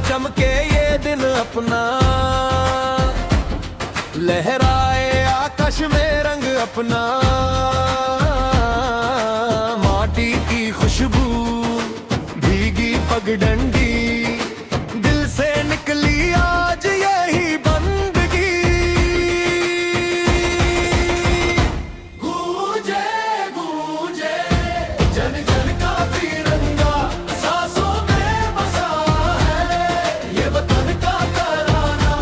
चमके ये दिन अपना, लहराए आकाश में रंग अपना। माटी की खुशबू भीगी पगडंडी, दिल से निकली आज यही बंदगी। गूंजे गूंजे जन जन का तिरंगा, सांसों में बसा है ये वतन का तराना।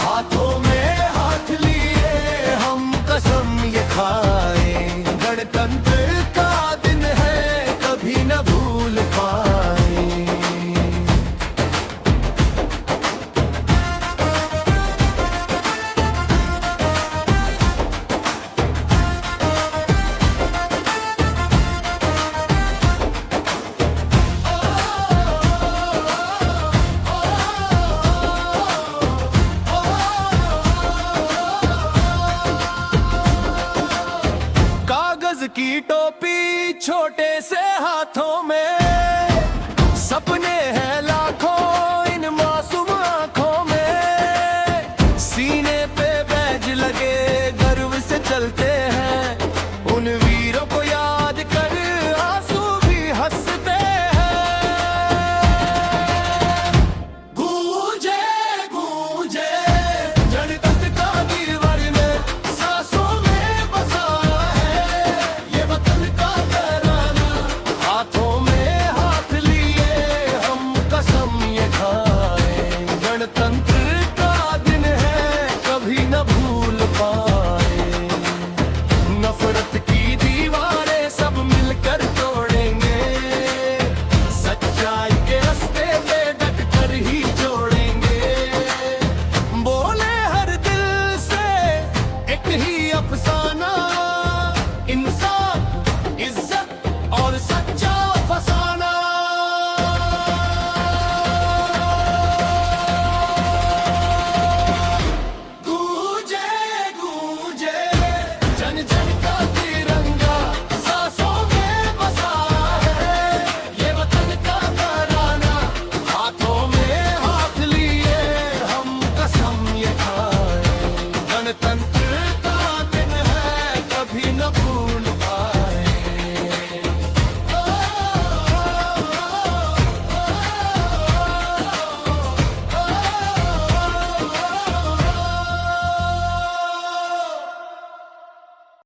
हाथों में हाथ लिए हम कसम ये खाए, गणतंत्र का दिन है कभी न भूल पाए। कागज की टोपी छोटे से हाथों में, सपने हैं लाखों